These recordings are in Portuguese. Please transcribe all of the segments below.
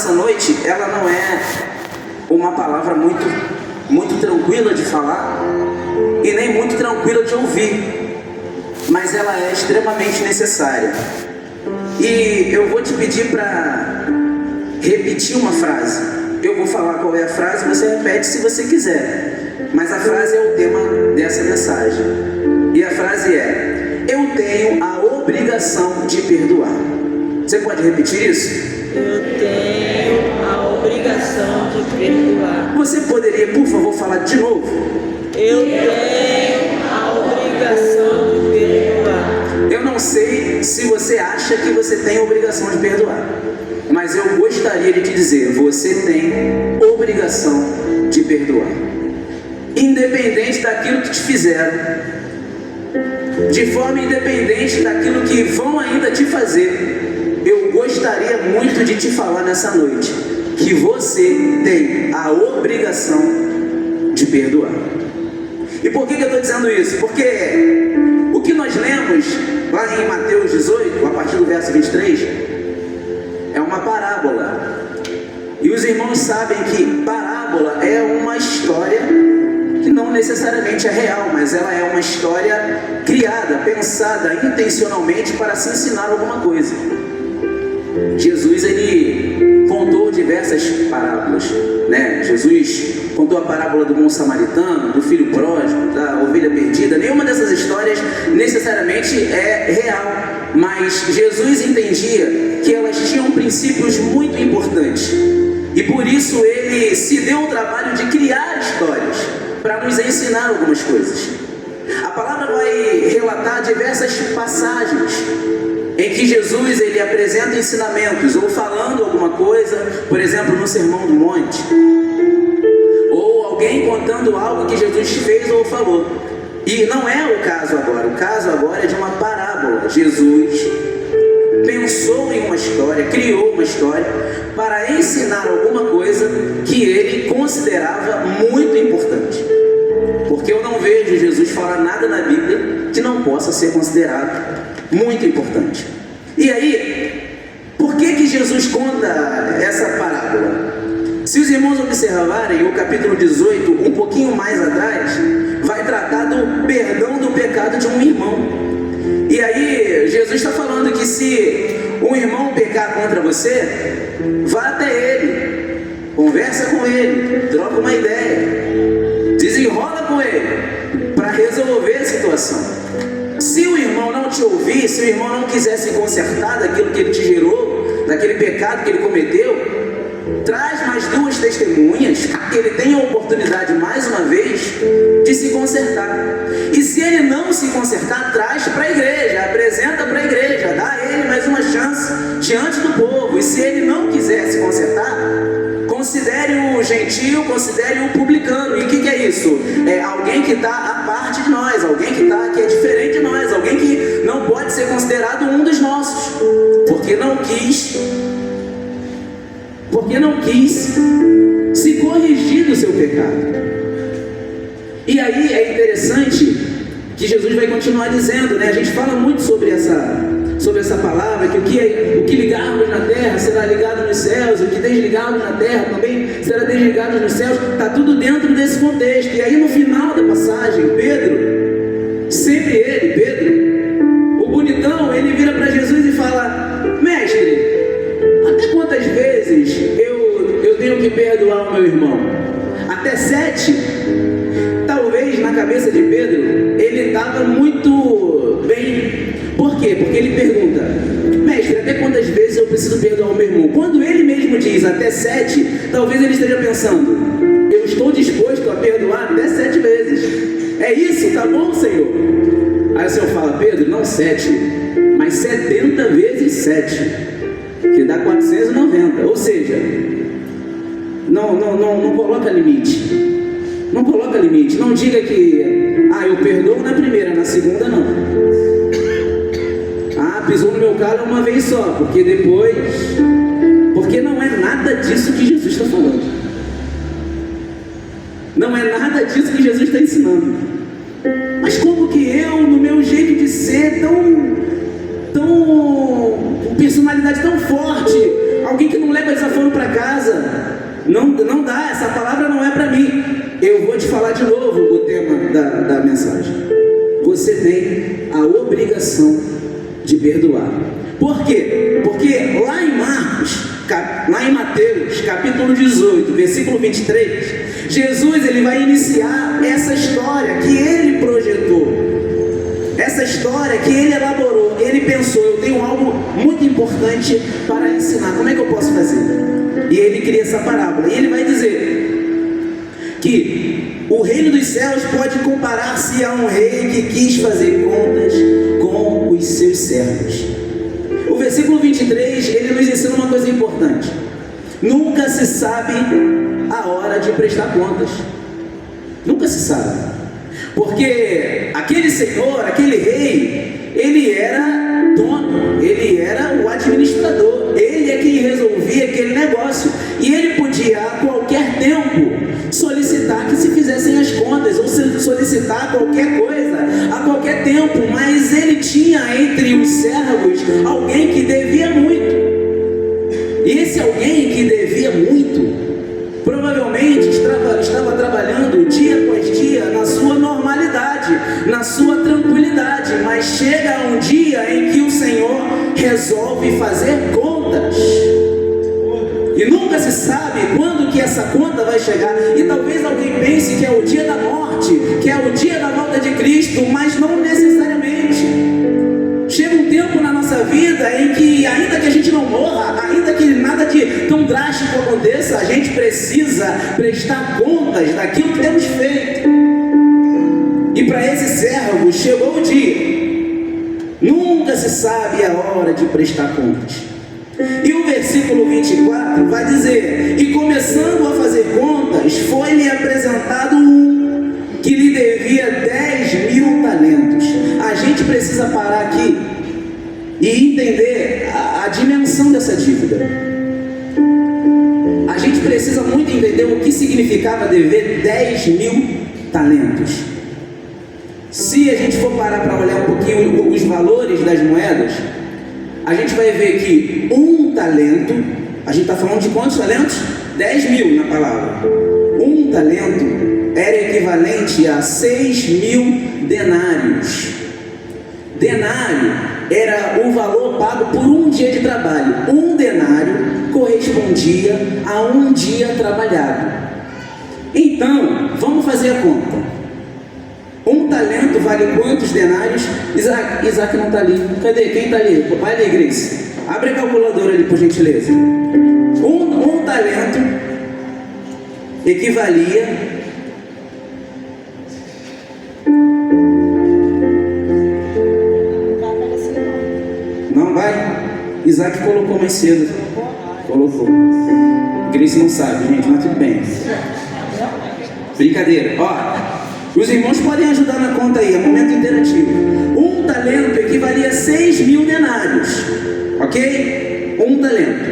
nessa noite, ela não é uma palavra muito tranquila de falar e nem muito tranquila de ouvir, mas ela é extremamente necessária. E eu vou te pedir para repetir uma frase. Eu vou falar qual é a frase, você repete se você quiser, mas a frase é o tema dessa mensagem. E a frase é: eu tenho a obrigação de perdoar. Você pode repetir isso? Eu tenho a obrigação de perdoar. Você poderia, por favor, falar de novo? Eu tenho a obrigação de perdoar. Eu não sei se você acha que você tem a obrigação de perdoar, mas eu gostaria de te dizer: você tem obrigação de perdoar. Independente daquilo que te fizeram, de forma independente daquilo que vão ainda te fazer, eu gostaria muito de te falar nessa noite que você tem a obrigação de perdoar. E por que eu estou dizendo isso? Porque o que nós lemos lá em Mateus 18, a partir do verso 23, é uma parábola. E os irmãos sabem que parábola é uma história que não necessariamente é real, mas ela é uma história criada, pensada intencionalmente para se ensinar alguma coisa. Jesus, ele contou diversas parábolas, né? Jesus contou a parábola do bom samaritano, do filho pródigo, da ovelha perdida. Nenhuma dessas histórias necessariamente é real, mas Jesus entendia que elas tinham princípios muito importantes, e por isso ele se deu o trabalho de criar histórias para nos ensinar algumas coisas. A palavra vai relatar diversas passagens em que Jesus ele apresenta ensinamentos, ou falando alguma coisa, por exemplo, no Sermão do Monte, ou alguém contando algo que Jesus fez ou falou. E não é o caso agora. O caso agora é de uma parábola. Jesus pensou em uma história, criou uma história para ensinar alguma coisa que ele considerava muito importante. Porque eu não vejo Jesus falar nada na Bíblia que não possa ser considerado muito importante. E aí, por que Jesus conta essa parábola? Se os irmãos observarem o capítulo 18, um pouquinho mais atrás, vai tratar do perdão do pecado de um irmão. E aí, Jesus está falando que se um irmão pecar contra você, vá até ele, conversa com ele, troca uma ideia, desenrola com ele, para resolver a situação. Se o irmão não te ouvir, se o irmão não quiser se consertar daquilo que ele te gerou, daquele pecado que ele cometeu, traz mais duas testemunhas, que ele tenha a oportunidade mais uma vez de se consertar. E se ele não se consertar, traz para a igreja, apresenta para a igreja, dá a ele mais uma chance diante do povo. E se ele não quiser se consertar, considere o gentio, considere o publicano. E o que é isso? É alguém que está à parte de nós, alguém que é diferente de nós, alguém que não pode ser considerado um dos nossos, porque não quis se corrigir do seu pecado. E aí é interessante que Jesus vai continuar dizendo, né? A gente fala muito sobre essa palavra, que o que ligarmos na terra será ligado nos céus, o que desligarmos na terra também será desligado nos céus. Está tudo dentro desse contexto. E aí no final da passagem, Pedro, o bonitão, ele vira para Jesus e fala: mestre, até quantas vezes eu tenho que perdoar o meu irmão? Até 7? Talvez na cabeça de Pedro ele estava muito bem. Por quê? Porque ele pergunta: mestre, até quantas vezes eu preciso perdoar o meu irmão? Quando ele mesmo diz até 7, talvez ele esteja pensando: eu estou disposto a perdoar até 7 vezes. É isso? Tá bom, Senhor? Aí o Senhor fala: Pedro, não 7, mas 70 vezes 7, que dá 490. Ou seja, não coloca limite. Não coloca limite. Não diga que eu perdoo na primeira, na segunda não. Pisou no meu calo uma vez só, porque depois... Porque não é nada disso que Jesus está falando. Não é nada disso que Jesus está ensinando. Mas como que eu, no meu jeito de ser com personalidade tão forte, alguém que não leva desaforo para casa, palavra não é para mim. Eu vou te falar de novo o tema da mensagem. Você tem a obrigação de perdoar. Por quê? Porque lá em Mateus, capítulo 18, versículo 23, Jesus ele vai iniciar essa história que ele projetou, essa história que ele elaborou. Ele pensou: eu tenho algo muito importante para ensinar, como é que eu posso fazer? E ele cria essa parábola, e ele vai dizer que o reino dos céus pode comparar-se a um rei que quis fazer contas com os seus servos. O versículo 23, ele nos ensina uma coisa importante: nunca se sabe a hora de prestar contas. Nunca se sabe. Porque aquele senhor, aquele rei, ele era dono, ele era o administrador, ele é quem resolvia aquele negócio. E ele podia a qualquer tempo solicitar que se fizessem as contas, ou solicitar qualquer coisa a qualquer tempo, mas ele tinha entre os servos alguém que devia muito. E esse alguém que devia muito provavelmente estava trabalhando dia após dia na sua normalidade, na sua tranquilidade, mas chega um dia em que o Senhor resolve fazer contas. E nunca se sabe quando que essa conta vai chegar. E talvez alguém pense que é o dia da morte, que é o dia da volta de Cristo, mas não necessariamente. Chega um tempo na nossa vida em que, ainda que a gente não morra, ainda que nada de tão drástico aconteça, a gente precisa prestar contas daquilo que temos feito. E para esse servo chegou o dia. Nunca se sabe a hora de prestar contas. E o versículo 24 vai dizer: e começando a fazer contas, foi-lhe apresentado um que lhe devia 10.000 talentos. A gente precisa parar aqui e entender a dimensão dessa dívida. A gente precisa muito entender o que significava dever 10.000 talentos. Se a gente for parar para olhar um pouquinho os valores das moedas, a gente vai ver que um talento, a gente está falando de quantos talentos? 10.000 na palavra. Um talento era equivalente a 6.000 denários. Denário era o valor pago por um dia de trabalho. Um denário correspondia a um dia trabalhado. Então, vamos fazer a conta. Um talento vale quantos denários? Isaac não está ali. Cadê? Quem está ali? Vai ali, Grace. Abre a calculadora ali, por gentileza. Um talento equivalia Não vai? Isaac colocou mais cedo. Colocou. Grace não sabe, gente, mas tudo bem. Brincadeira. Ó, os irmãos podem ajudar na conta aí, é momento interativo. Um talento equivalia a 6.000 denários. Ok? Um talento.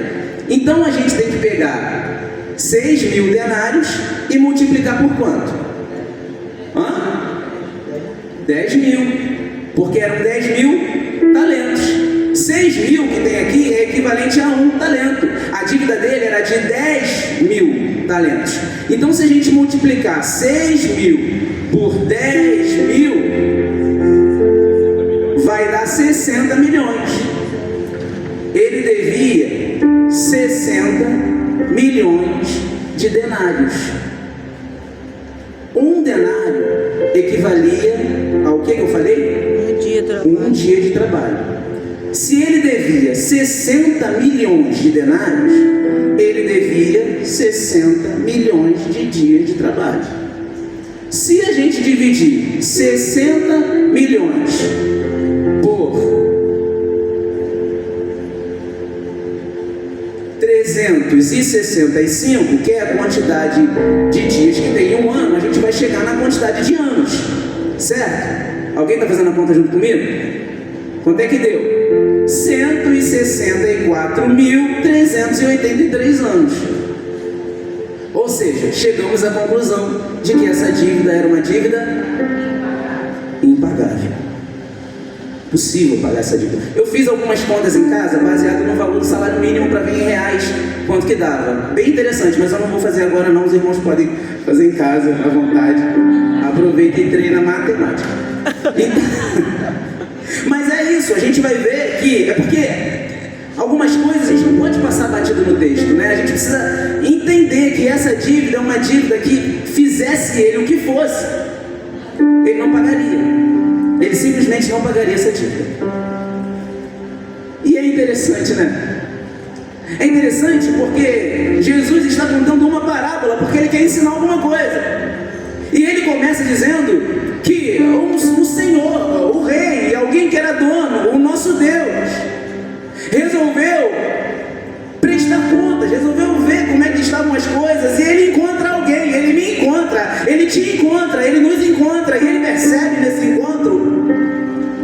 Então a gente tem que pegar 6.000 denários e multiplicar por quanto? 10.000. Porque eram 10.000 talentos. 6.000 que tem aqui é equivalente a um talento. A dívida dele era de 10.000 talentos. Então, se a gente multiplicar 6.000 por 10.000, vai dar 60 milhões. Ele devia 60 milhões de denários. Um denário equivalia ao que eu falei? Um dia de trabalho. Se ele devia 60 milhões de denários, ele devia 60 milhões de dias de trabalho. Se a gente dividir 60 milhões por 365, que é a quantidade de dias que tem em um ano, a gente vai chegar na quantidade de anos, certo? Alguém está fazendo a conta junto comigo? Quanto é que deu? 164.383 anos. Ou seja, chegamos à conclusão de que essa dívida era uma dívida impagável. Possível pagar essa dívida. Eu fiz algumas contas em casa baseado no valor do salário mínimo para ver em reais quanto que dava. Bem interessante, mas eu não vou fazer agora não, os irmãos podem fazer em casa, à vontade. Aproveita e treina matemática. Mas é isso, a gente vai ver que, é porque algumas coisas a gente não pode passar batido no texto, né? A gente precisa entender que essa dívida é uma dívida que fizesse ele o que fosse, ele não pagaria. Ele simplesmente não pagaria essa dívida. E é interessante, né? É interessante porque Jesus está contando uma parábola, porque ele quer ensinar alguma coisa. E ele começa dizendo que o Senhor, o Rei, alguém que era dono, o nosso Deus, resolveu prestar contas, resolveu ver como é que estavam as coisas, e ele encontra alguém, ele me encontra, ele te encontra, ele nos encontra, e ele percebe nesse encontro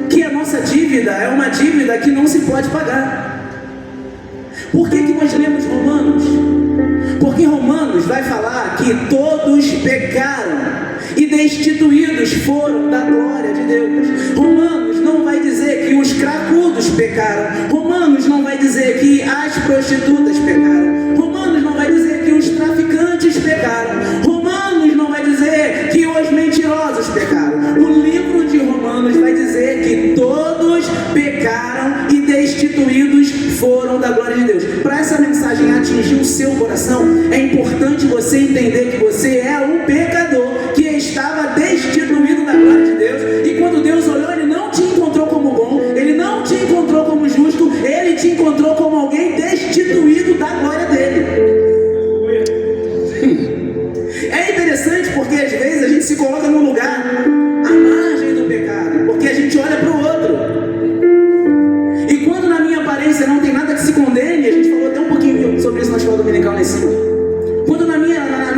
que a nossa dívida é uma dívida que não se pode pagar. Por que nós lemos Romanos? Porque Romanos vai falar que todos pecaram e destituídos foram da glória de Deus. Romanos não vai dizer que os cracudos pecaram. Romanos não vai dizer que as prostitutas pecaram. Romanos não vai dizer que os traficantes pecaram. Romanos não vai dizer que os mentirosos pecaram. O livro de Romanos vai dizer que todos pecaram e destituídos foram da glória de Deus. Para essa mensagem atingir o seu coração, é importante você entender que você é um pecador que estava destituído da glória de Deus, e quando Deus olhou, ele não te encontrou como bom, ele não te encontrou como justo, ele te encontrou como alguém destituído da glória dele. É interessante porque às vezes a gente se coloca num lugar à margem do pecado, porque a gente olha para o outro, e quando na minha aparência não tem nada que se condene, a gente falou até um pouquinho sobre isso na escola dominical lá em cima. Quando na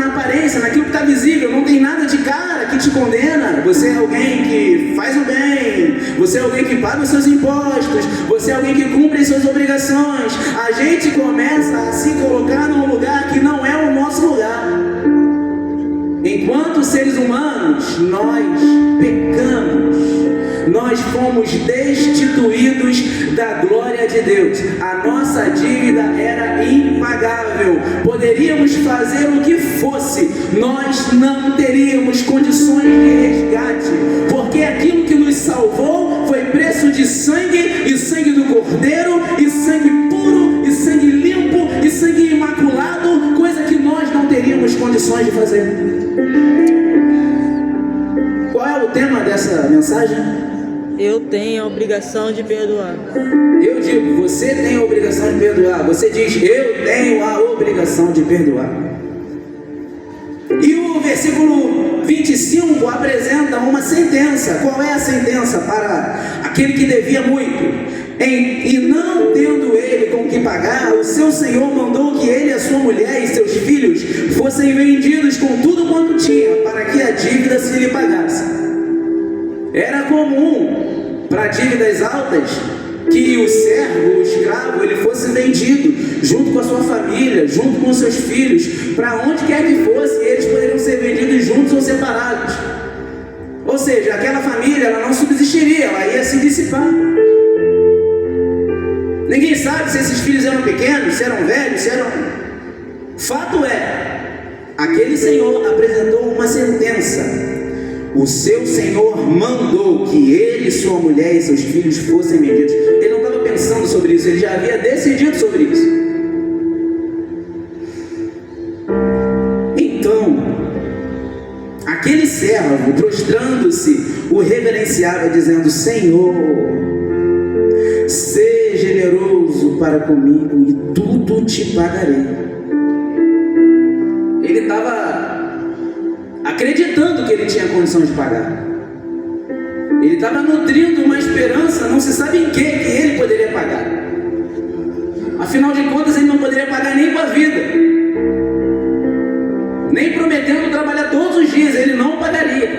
aparência, naquilo que está visível, não tem nada de cara que te condena, você é alguém que faz o bem, você é alguém que paga os seus impostos, você é alguém que cumpre as suas obrigações, a gente começa a se colocar num lugar que não é o nosso lugar. Enquanto seres humanos, nós pecamos, nós fomos destituídos da glória de Deus. A nossa dívida era impagável. Poderíamos fazer o que fosse, nós não teríamos condições de resgate, porque aquilo que nos salvou foi preço de sangue, e sangue do Cordeiro, e sangue puro, e sangue limpo, e sangue imaculado, coisa que nós não teríamos condições de fazer. Qual é o tema dessa mensagem? Eu tenho a obrigação de perdoar. Eu digo, você tem a obrigação de perdoar. Você diz, eu tenho a obrigação de perdoar. E o versículo 25 apresenta uma sentença. Qual é a sentença para aquele que devia muito? E não tendo ele com que pagar, o seu senhor mandou que ele, a sua mulher e seus filhos fossem vendidos com tudo quanto tinha, para que a dívida se lhe pagasse. Era comum para dívidas altas que o servo, o escravo, ele fosse vendido junto com a sua família, junto com seus filhos, para onde quer que fosse, eles poderiam ser vendidos juntos ou separados. Ou seja, aquela família ela não subsistiria, ela ia se dissipar. Ninguém sabe se esses filhos eram pequenos, se eram velhos, se eram... Fato é, aquele senhor apresentou uma sentença. O seu senhor mandou que ele, sua mulher e seus filhos fossem vendidos. Ele não estava pensando sobre isso, ele já havia decidido sobre isso. Então, aquele servo, prostrando-se, o reverenciava, dizendo: Senhor, seja generoso para comigo e tudo te pagarei. Ele estava acreditando que ele tinha condição de pagar. Ele estava nutrindo uma esperança, não se sabe em que ele poderia pagar. Afinal de contas, ele não poderia pagar nem com a vida, nem prometendo trabalhar todos os dias, ele não pagaria.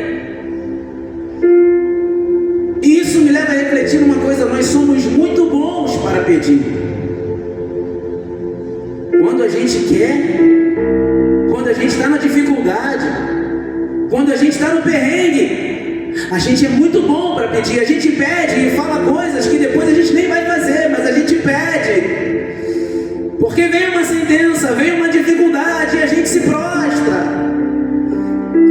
E isso me leva a refletir uma coisa: nós somos muito bons para pedir. Quando a gente quer, quando a gente está na dificuldade, quando a gente está no perrengue, a gente é muito bom para pedir. A gente pede e fala coisas que depois a gente nem vai fazer, mas a gente pede, porque Porque vem uma sentença, vem uma dificuldade e a gente se prostra.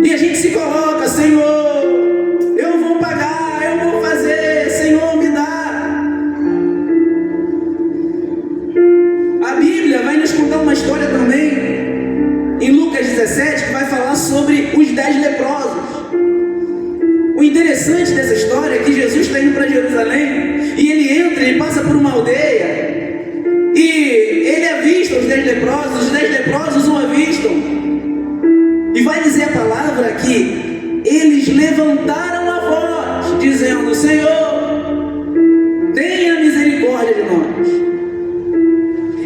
E a gente se coloca: Senhor, eu vou pagar, eu vou fazer, Senhor, me dá. A Bíblia vai nos contar uma história também, em Lucas 17, que vai falar sobre os 10 leprosos. O interessante dessa história é que Jesus está indo para Jerusalém, e ele entra, ele passa por uma aldeia, e ele avista os 10 leprosos o avistam, e vai dizer a palavra que eles levantaram a voz, dizendo: Senhor, tenha misericórdia de nós.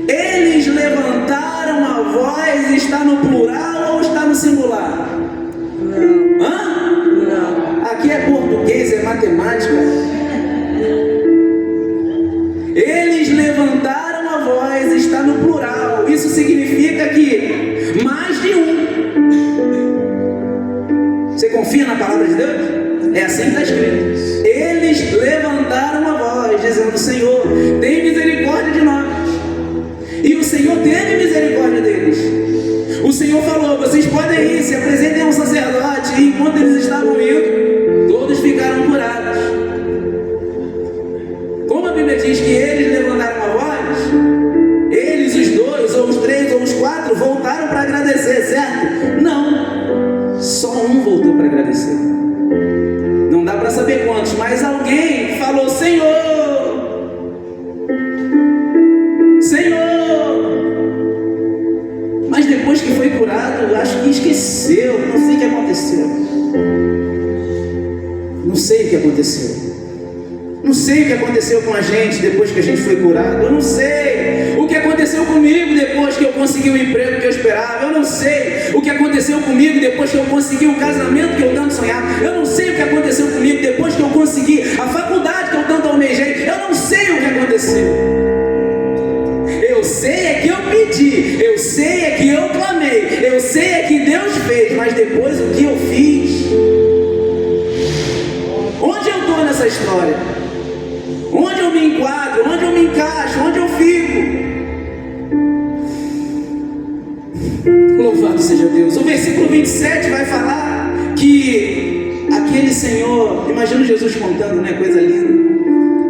Eles levantaram a voz. Está no plural ou está no singular? Não. Hã? Não. Aqui é português, é matemática. Eles levantaram a voz, está no plural. Isso significa que mais de um. Você confia na palavra de Deus? É assim que está escrito. Eles levantaram a voz, dizendo: Senhor, tem misericórdia de nós. E o Senhor teve misericórdia deles. O Senhor falou: vocês podem ir, se apresentem ao sacerdote. E enquanto eles estavam indo, todos ficaram curados. Como a Bíblia diz que eles levantaram a voz, eles, os 2, ou os 3, ou os 4, voltaram para agradecer, certo? Não, só um voltou para agradecer. Não dá para saber quantos, mas alguém falou: Senhor, Senhor. Mas depois que foi curado, acho que esqueceu. Não sei o que aconteceu. Não sei o que aconteceu. Não sei o que aconteceu com a gente depois que a gente foi curado. Eu não sei o que aconteceu comigo depois que eu consegui o emprego que eu esperava. Eu não sei o que aconteceu comigo depois que eu consegui o casamento que eu tanto sonhava. Eu não sei o que aconteceu comigo depois que eu consegui a faculdade que eu tanto almejei. Eu não sei o que aconteceu. Eu sei é que eu pedi, eu sei é que eu clamei, eu sei é que Deus fez, mas depois o que eu fiz? Onde eu estou nessa história? Onde eu me enquadro? Onde eu me encaixo? Onde eu fico? Louvado seja Deus. O versículo 27 vai falar que aquele Senhor, imagina Jesus contando, né? Coisa linda.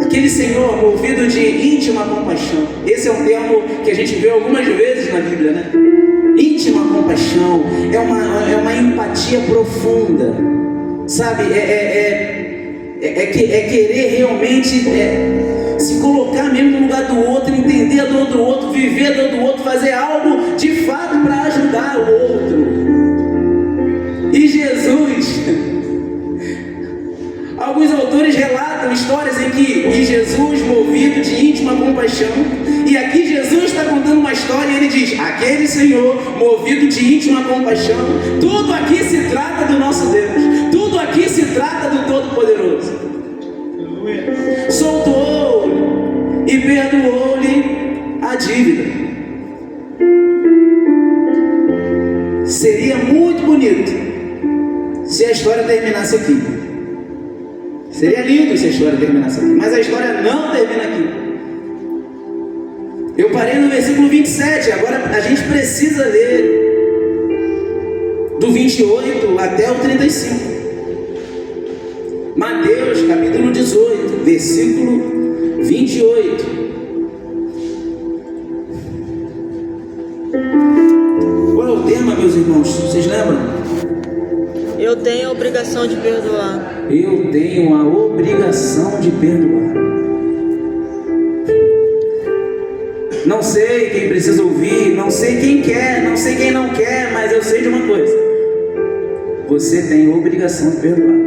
Aquele Senhor movido de íntima compaixão. Esse é um termo que a gente vê algumas vezes na Bíblia, né? Íntima compaixão é uma empatia profunda, sabe? É querer realmente se colocar mesmo no lugar do outro, entender a dor do outro, viver a dor do outro, fazer algo de fato para ajudar o outro. E Jesus, alguns autores relatam histórias em que Jesus, movido de íntima compaixão, e aqui Jesus está contando uma história e ele diz: aquele Senhor, movido de íntima compaixão. Tudo aqui se trata do nosso Deus, tudo aqui se trata do Todo-Poderoso. Soltou e perdoou-lhe a dívida. Seria muito bonito se a história terminasse aqui. Seria lindo se a história terminasse aqui, mas a história não termina aqui. Eu parei no versículo 27, agora a gente precisa ler do 28 até o 35. Mateus capítulo 18, versículo 28. Qual é o tema, meus irmãos? Vocês lembram? Eu tenho a obrigação de perdoar. Eu tenho a obrigação de perdoar. Não sei quem precisa ouvir, não sei quem quer, não sei quem não quer, mas eu sei de uma coisa: você tem a obrigação de perdoar.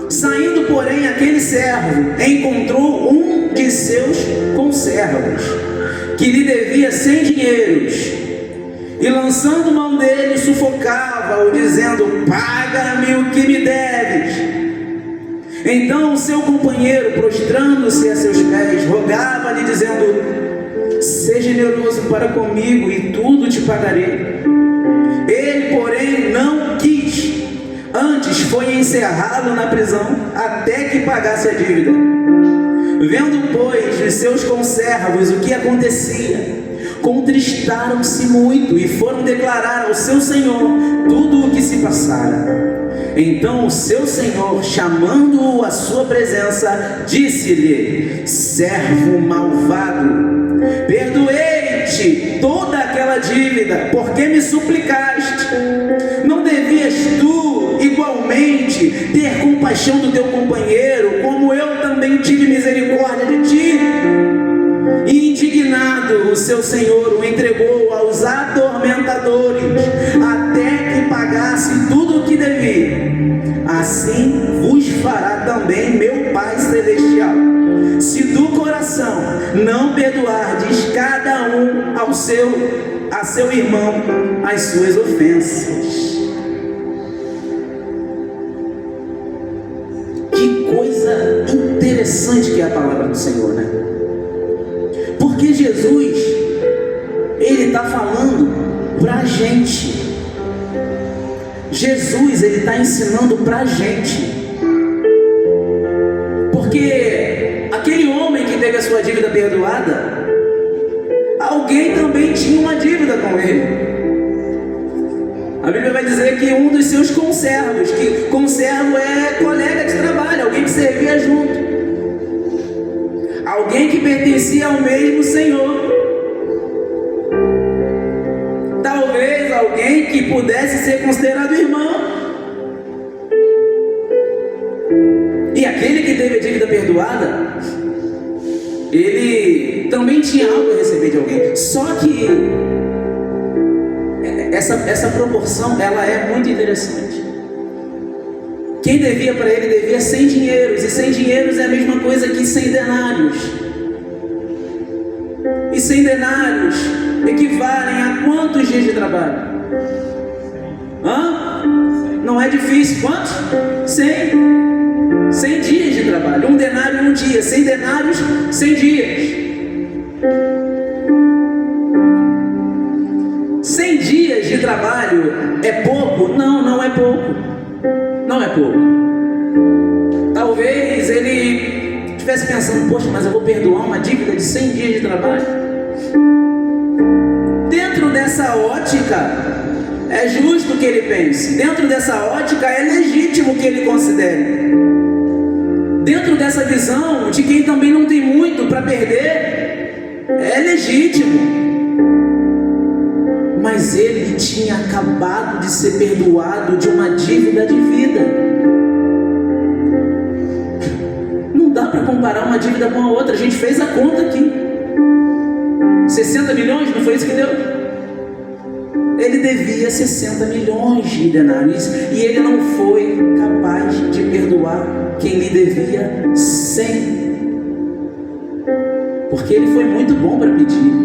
Saindo, porém, aquele servo encontrou um de seus conservos, que lhe devia 100 dinheiros, e lançando mão dele, sufocava-o, dizendo: paga-me o que me deves. Então o seu companheiro, prostrando-se a seus pés, rogava-lhe, dizendo: seja generoso para comigo e tudo te pagarei. Ele, porém, não quis, antes foi encerrado na prisão até que pagasse a dívida. Vendo, pois, os seus conservos o que acontecia, contristaram-se muito e foram declarar ao seu senhor tudo o que se passara. Então o seu senhor, chamando-o à sua presença, disse-lhe: servo malvado, perdoei-te toda aquela dívida, porque me suplicaste. Não devias tu igualmente ter compaixão do teu companheiro, como eu também tive misericórdia de ti? E indignado, o seu senhor o entregou aos atormentadores, até que pagasse tudo o que devia. Assim vos fará também meu Pai Celestial, se do coração não perdoardes cada um a seu irmão as suas ofensas. Que coisa interessante que é a palavra do Senhor, né? Porque Jesus, Ele está falando para a gente. Jesus, Ele está ensinando para a gente. Porque aquele homem que teve a sua dívida perdoada, alguém também tinha uma dívida com ele. A Bíblia vai dizer que um dos seus conservos, que conservo é colega de trabalho, alguém que servia junto, alguém que pertencia ao mesmo Senhor, talvez alguém que pudesse ser considerado irmão. E aquele que teve a dívida perdoada, ele também tinha algo a receber de alguém. Só que essa proporção, ela é muito interessante. Quem devia para ele devia 100 dinheiros, e 100 dinheiros é a mesma coisa que 100 denários. E 100 denários equivalem a quantos dias de trabalho? Não é difícil. Quantos? 100 dias de trabalho. Um denário, um dia. 100 denários, 100 dias. 100 dias de trabalho é pouco? Não é pouco. Não é pouco. Talvez ele estivesse pensando: poxa, mas eu vou perdoar uma dívida de 100 dias de trabalho? Dentro dessa ótica, é justo que ele pense. Dentro dessa ótica, é legítimo que ele considere. Dentro dessa visão de quem também não tem muito para perder, é legítimo. Mas ele tinha acabado de ser perdoado de uma dívida de vida. Não dá para comparar uma dívida com a outra. A gente fez a conta aqui. 60 milhões, não foi isso que deu? Ele devia 60 milhões de denários e ele não foi capaz de perdoar quem lhe devia 100. Porque ele foi muito bom para pedir.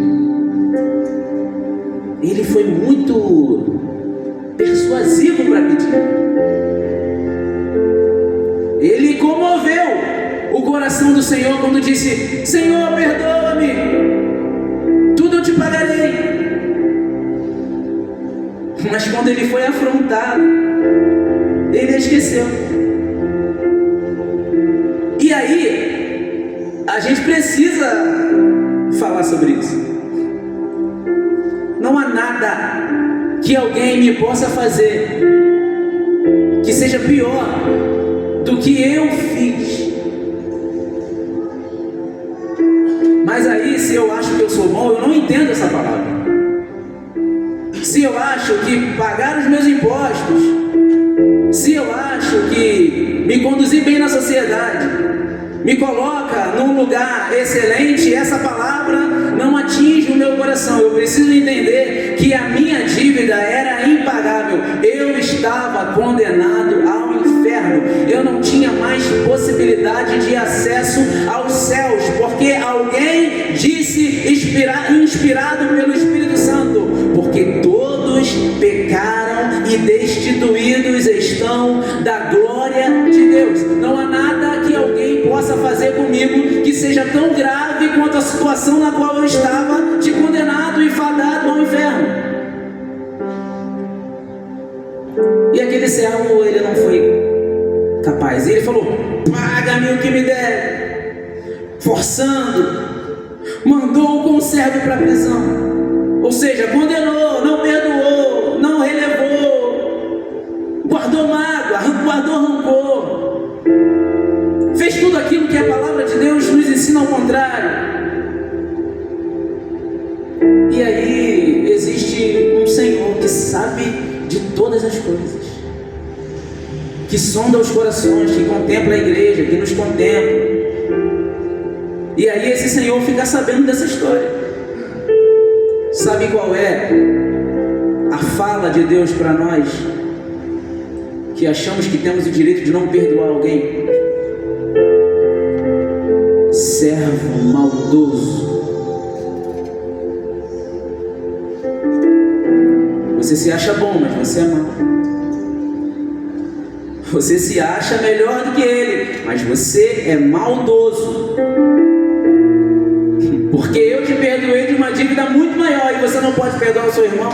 Ele foi muito persuasivo para pedir. Ele comoveu o coração do Senhor quando disse: Senhor, perdoa-me, tudo eu te pagarei. Mas quando ele foi afrontado, ele esqueceu. E aí, a gente precisa falar sobre isso. Não há nada que alguém me possa fazer que seja pior do que eu fiz. Mas aí, se eu acho que eu sou bom, eu não entendo essa palavra. Se eu acho que pagar os meus impostos, se eu acho que me conduzir bem na sociedade me coloca num lugar excelente, essa palavra não atinge o meu coração. Eu preciso entender que a minha dívida era impagável. Eu estava condenado ao inferno. Eu não tinha mais possibilidade de acesso aos céus, porque alguém disse, inspirado pelo Espírito Santo, porque todos pecaram e destituídos estão da glória de Deus. Não há nada que alguém possa fazer comigo que seja tão grave quanto a situação na qual eu estava, de condenado e fadado ao inferno. E aquele servo, ele não foi capaz. E ele falou: paga-me o que me der. forçando, mandou o conservo para a prisão, ou seja, condenou, não perdoou, não relevou, guardou mágoa, guardou rancor, fez tudo aquilo que a palavra de Deus nos ensina ao contrário. E aí existe um Senhor que sabe de todas as coisas, que sonda os corações, que contempla a igreja, que nos contempla. E aí esse Senhor fica sabendo dessa história. Sabe qual é a fala de Deus para nós, que achamos que temos o direito de não perdoar alguém? Servo maldoso. Você se acha bom, mas você é mau. Você se acha melhor do que ele, mas você é maldoso. Porque eu te perdoei de uma dívida muito maior e você não pode perdoar o seu irmão.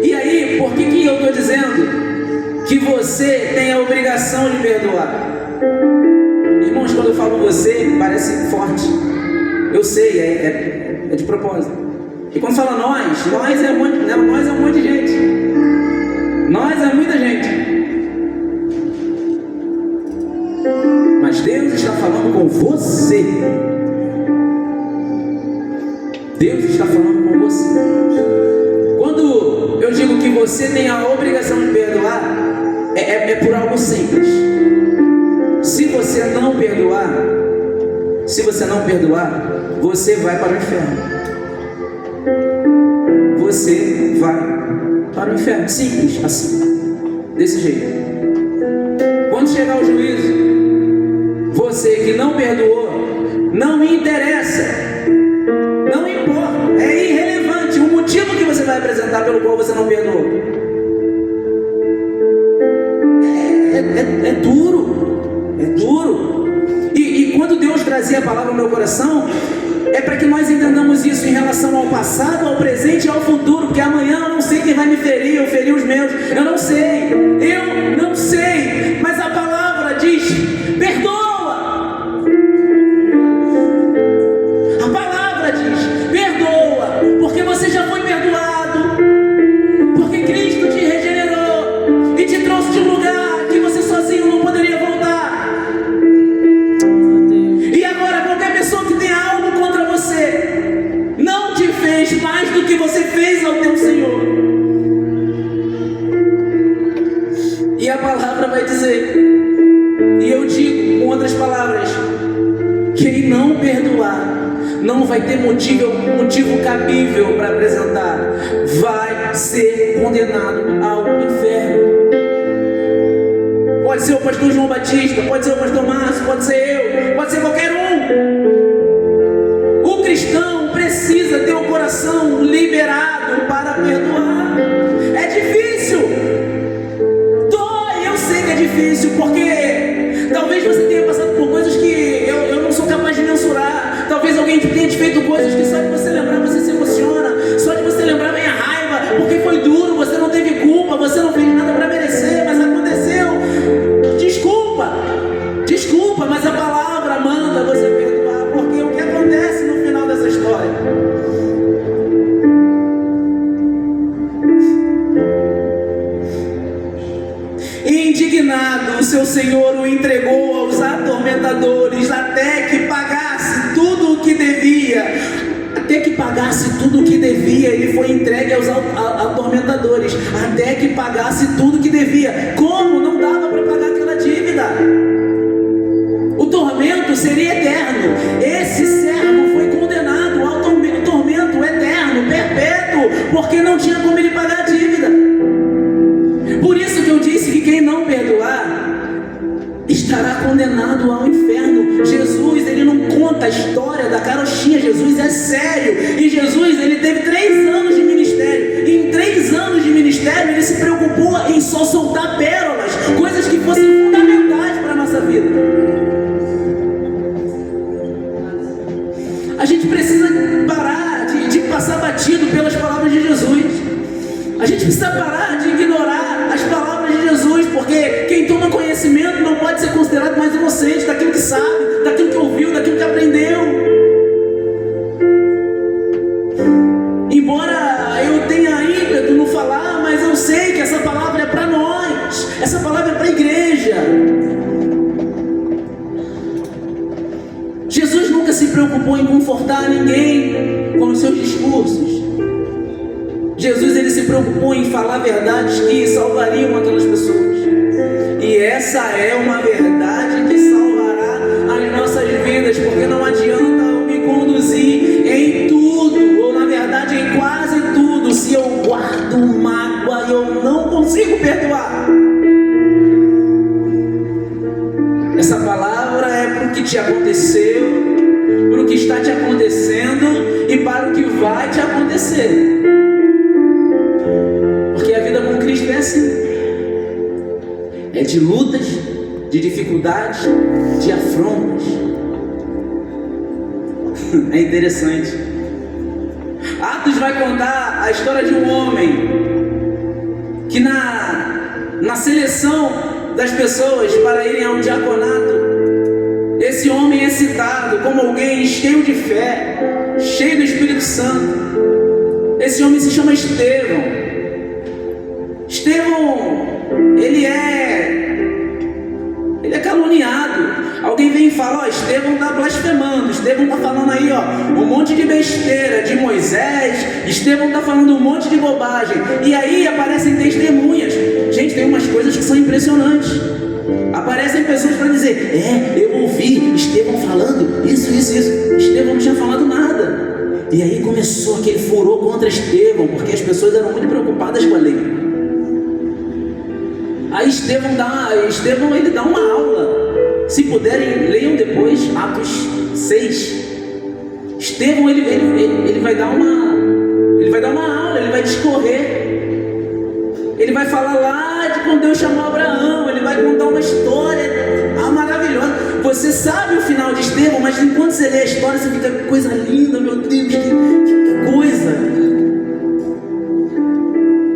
E aí, por que eu estou dizendo que você tem a obrigação de perdoar? Irmãos, quando eu falo você, parece forte. Eu sei, é de propósito. E quando fala nós é um monte de gente. Nós é muita gente. Mas Deus está falando com você. Deus está falando com você. Quando eu digo que você tem a obrigação de perdoar, é por algo simples. Se você não perdoar, você vai para o inferno. Você vai para o inferno. Simples, assim. Desse jeito. Quando chegar o juízo, você que não perdoou, não me interessa. Não importa. É irrelevante o motivo que você vai apresentar pelo qual você não perdoou. É duro. É duro. E quando Deus trazia a palavra ao meu coração, é para que nós entendamos isso em relação ao passado, ao presente e ao futuro, porque amanhã eu não sei quem vai me ferir ou ferir os meus, eu não sei, mas a palavra diz, perdoa. A palavra diz, perdoa, porque você já foi perdoado, porque Cristo te regenerou e te trouxe de um lugar que você sozinho não poderia voltar. E agora qualquer pessoa que tenha algo contra você não te fez mais do que você fez ao teu Senhor. E a palavra vai dizer, e eu digo com outras palavras, quem não perdoar não vai ter motivo cabível para apresentar, vai ser condenado ao inferno. Pode ser o pastor João Batista, pode ser o pastor Márcio, pode ser eu, pode ser qualquer um. O cristão precisa ter o coração liberado para perdoar. É difícil. Eu sei que é difícil, porque talvez você tenha passado por coisas que eu não sou capaz de mensurar. Talvez alguém tenha te feito coisas que só de você lembrar você se emociona, só de você lembrar vem a raiva, porque foi duro, você não teve culpa, você não fez nada para merecer, mas aconteceu. Desculpa, mas a palavra manda você perdoar, porque o que acontece no final dessa história? Indignado, o seu senhor o entregou aos atormentadores até que pagasse tudo o que devia. Ele foi entregue aos atormentadores até que pagasse tudo o que devia. Como? Não dava para pagar aquela dívida. O tormento seria eterno. Esse servo foi condenado ao tormento eterno, perpétuo, porque não tinha como ele pagar a dívida. Por isso que eu disse que quem não perdoar estará condenado ao inferno. Jesus, ele não conta a história da carochinha. Jesus é sério. E Jesus, ele teve 3 anos de ministério. E em 3 anos de ministério, ele se preocupou em só soltar pérolas, coisas que fossem fundamentais para a nossa vida. A gente precisa parar de passar batido pelas palavras de Jesus. A gente precisa parar de ignorar as palavras de Jesus, porque quem toma conhecimento não pode ser considerado mais inocente daquilo que sabe, daquilo que ouviu, daquilo que aprendeu. Embora eu tenha ímpeto no falar, mas eu sei que essa palavra é para nós, essa palavra é para a igreja. Jesus nunca se preocupou em confortar ninguém com os seus discursos. Jesus, ele se preocupou em falar verdades que salvariam aquelas pessoas. E essa é uma verdade que salvará as nossas vidas, porque não adianta eu me conduzir em tudo, ou na verdade em quase tudo, se eu guardo mágoa e eu não consigo perdoar. Essa palavra é para o que te aconteceu, para o que está te acontecendo e para o que vai te acontecer. Porque a vida com Cristo é assim. É de lutas, de dificuldades, de afrontas. É interessante. Atos vai contar a história de um homem que na seleção das pessoas para irem ao diaconato, esse homem é citado como alguém cheio de fé, cheio do Espírito Santo. Esse homem se chama Estevão. Estevão, ele é caluniado. Alguém vem e fala, Estevão está blasfemando, Estevão está falando aí, um monte de besteira de Moisés, Estevão está falando um monte de bobagem. E aí aparecem testemunhas. Gente, tem umas coisas que são impressionantes. Aparecem pessoas para dizer, eu ouvi Estevão falando isso. Estevão não tinha falado nada. E aí começou aquele furor contra Estevão, porque as pessoas eram muito preocupadas com a lei. Aí Estevão ele dá uma aula. Se puderem, leiam depois Atos 6. Estevão ele vai dar uma aula, ele vai discorrer. Ele vai falar lá de quando Deus chamou Abraão. Ele vai contar uma história maravilhosa. Você sabe o final de Estevão, mas enquanto você lê a história, você fica, que coisa linda, meu Deus, que coisa.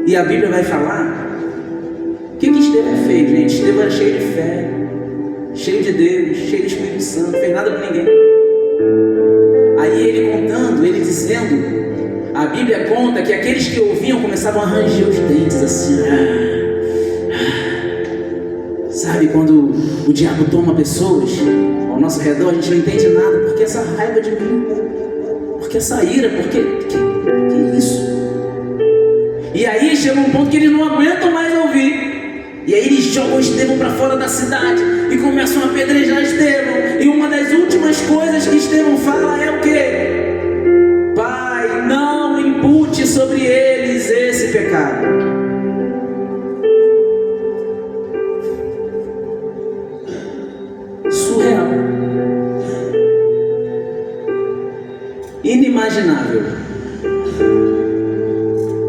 E a Bíblia vai falar o que Estevão fez, gente? Estevão era cheio de fé, cheio de Deus, cheio do Espírito Santo, não fez nada para ninguém. Aí ele contando, ele dizendo, a Bíblia conta que aqueles que ouviam começavam a ranger os dentes assim. Sabe quando o diabo toma pessoas ao nosso redor, a gente não entende nada. Por que essa raiva de mim? Por que essa ira? Por que isso? E aí chega um ponto que eles não aguentam mais ouvir. E aí eles jogam Estevão para fora da cidade e começam a apedrejar Estevão. E uma das últimas coisas que Estevão fala é o quê? Pai, não impute sobre eles esse pecado. Surreal. Inimaginável.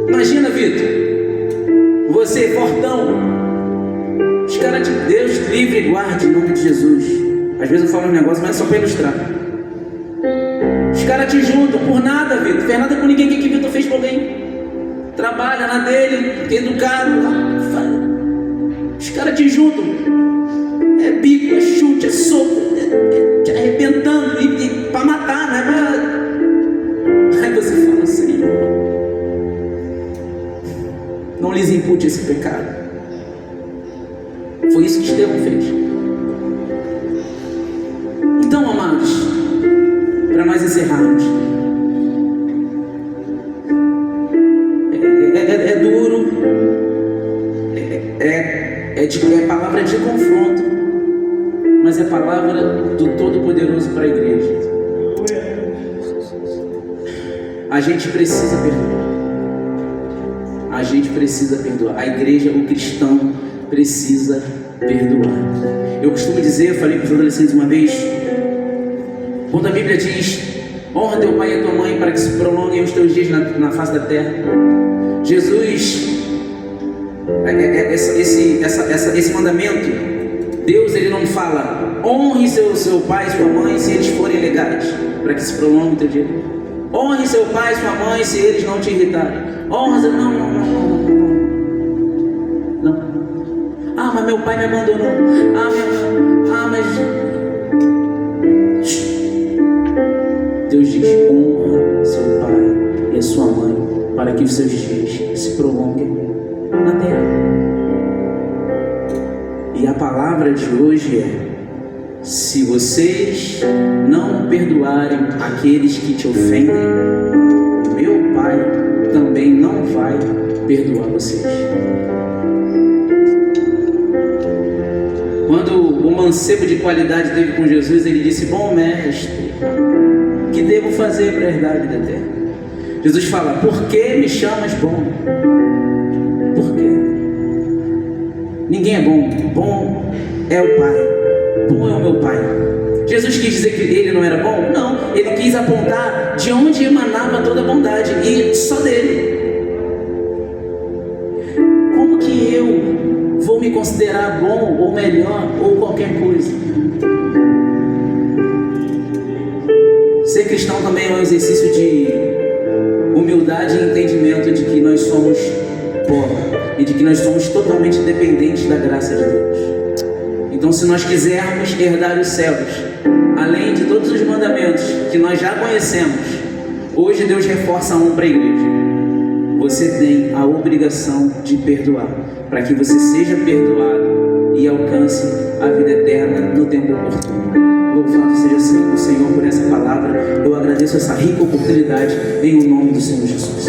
Imagina, Vitor, você fortão. Os caras de Deus livre e guarde em nome de Jesus. Às vezes eu falo um negócio, mas é só para ilustrar. Os caras te juntam por nada, Vitor. Não fez nada com ninguém. O que Vitor fez com alguém? Trabalha na dele, educado. Os caras te juntam. É bico, é chute, é soco, é te arrebentando e para matar, não é para... Aí você fala assim, não lhes impute esse pecado. Foi isso que Estevão fez. Então, amados, para nós encerrarmos, é duro, é palavra de confronto, mas é palavra do Todo-Poderoso para a igreja. A gente precisa perdoar. A gente precisa perdoar. A igreja, o cristão, precisa perdoar. Eu costumo dizer, eu falei para os adolescentes uma vez, quando a Bíblia diz, honra teu pai e a tua mãe para que se prolonguem os teus dias na face da terra. Jesus, esse mandamento, Deus ele não fala, honre seu pai e sua mãe se eles forem legais, para que se prolongue o teu dia. Honre seu pai e sua mãe se eles não te irritarem. Honra, não. Ah, mas meu pai me abandonou. Mas Deus diz: honra seu pai e a sua mãe, para que os seus dias se prolonguem na terra. E a palavra de hoje é: se vocês não perdoarem aqueles que te ofendem, meu pai também não vai perdoar vocês. Quando o mancebo de qualidade esteve com Jesus, ele disse: bom mestre, que devo fazer para herdar a vida eterna? Jesus fala: por que me chamas bom? Por quê? Ninguém é bom. Bom é o Pai. Bom é o meu Pai. Jesus quis dizer que ele não era bom? Não. Ele quis apontar de onde emanava toda a bondade, e só dele. Como que eu vou me considerar bom ou melhor ou qualquer coisa? Ser cristão também é um exercício de humildade e entendimento de que nós somos pó e de que nós somos totalmente dependentes da graça de Deus. Então, se nós quisermos herdar os céus, além de todos os mandamentos que nós já conhecemos, hoje Deus reforça um para a igreja: você tem a obrigação de perdoar, para que você seja perdoado e alcance a vida eterna no tempo oportuno. Louvado seja o Senhor por essa palavra. Eu agradeço essa rica oportunidade em nome do Senhor Jesus.